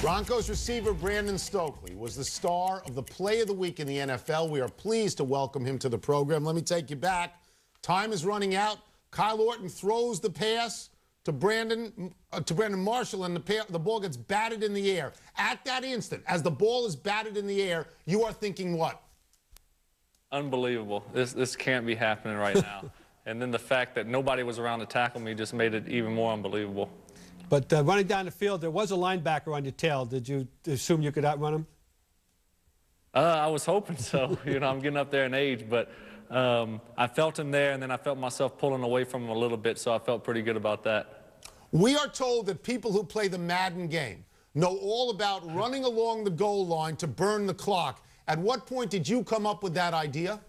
Broncos receiver Brandon Stokley was the star of the play of the week in the NFL. We are pleased to welcome him to the program. Let me take you back. Time is running out. Kyle Orton throws the pass to Brandon Marshall, and the ball gets batted in the air. At that instant, as the ball is batted in the air, you are thinking what? Unbelievable. This can't be happening right now. And then the fact that nobody was around to tackle me just made it even more unbelievable. But running down the field, there was a linebacker on your tail. Did you assume you could outrun him? I was hoping so. You know, I'm getting up there in age, but I felt him there, and then I felt myself pulling away from him a little bit, so I felt pretty good about that. We are told that people who play the Madden game know all about running along the goal line to burn the clock. At what point did you come up with that idea?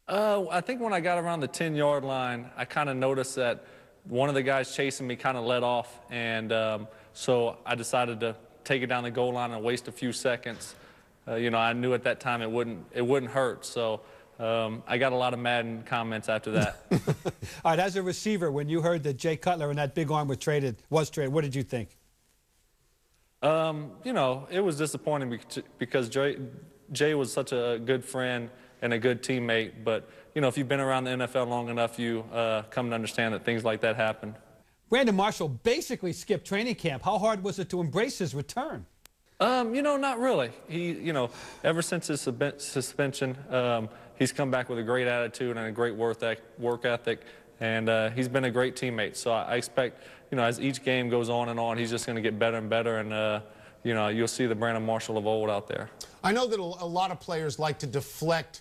I think when I got around the 10-yard line, I kind of noticed that one of the guys chasing me kind of let off, and so I decided to take it down the goal line and waste a few seconds. You know, I knew at that time it wouldn't hurt, so I got a lot of Madden comments after that. All right, as a receiver, when you heard that Jay Cutler and that big arm was traded, what did you think? You know, it was disappointing because Jay was such a good friend and a good teammate, but you know, if you've been around the NFL long enough, you come to understand that things like that happen. Brandon Marshall basically skipped training camp. How hard was it to embrace his return? You know, not really. You know, ever since his suspension, he's come back with a great attitude and a great work ethic, and he's been a great teammate. So I expect, you know, as each game goes on and on, he's just going to get better and better, and you know, you'll see the Brandon Marshall of old out there. I know that a lot of players like to deflect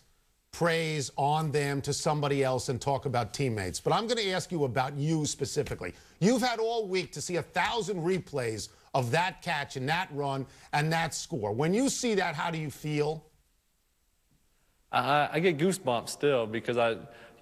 praise on them to somebody else and talk about teammates, but I'm going to ask you about you specifically. You've had all week to see 1,000 replays of that catch and that run and that score. When you see that, how do you feel? I get goosebumps still because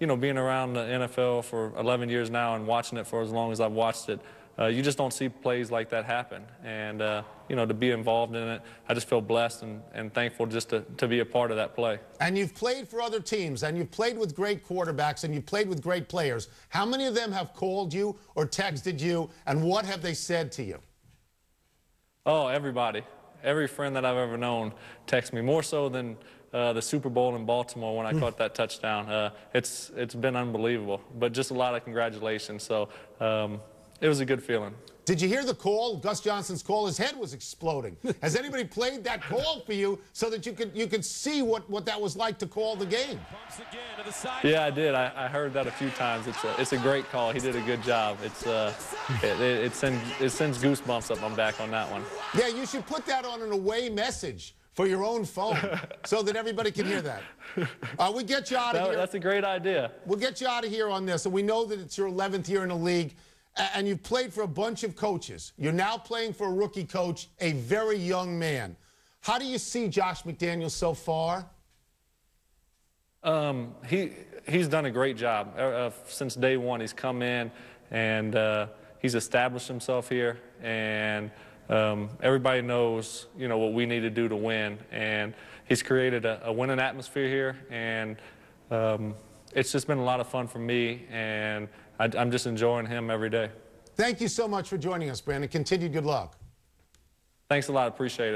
you know, being around the NFL for 11 years now and watching it for as long as I've watched it, you just don't see plays like that happen. And, you know, to be involved in it, I just feel blessed and thankful just to be a part of that play. And you've played for other teams, and you've played with great quarterbacks, and you've played with great players. How many of them have called you or texted you, and what have they said to you? Oh, everybody. Every friend that I've ever known texts me, more so than the Super Bowl in Baltimore when I caught that touchdown. It's been unbelievable, but just a lot of congratulations. So it was a good feeling. Did you hear the call? Gus Johnson's call. His head was exploding. Has anybody played that call for you so that you could see what that was like to call the game? Yeah, I did. I heard that a few times. It's a great call. He did a good job. It sends goosebumps up my back on that one. Yeah, you should put that on an away message for your own phone so that everybody can hear that. We get you out of here. That's a great idea. We'll get you out of here on this. And we know that it's your 11th year in the league, and you've played for a bunch of coaches. You're now playing for a rookie coach, a very young man. How do you see Josh McDaniels so far? He's done a great job. Since day one, he's come in and he's established himself here, and everybody knows, you know, what we need to do to win, and he's created a winning atmosphere here, and it's just been a lot of fun for me, and I'm just enjoying him every day. Thank you so much for joining us, Brandon. Continued good luck. Thanks a lot. Appreciate it.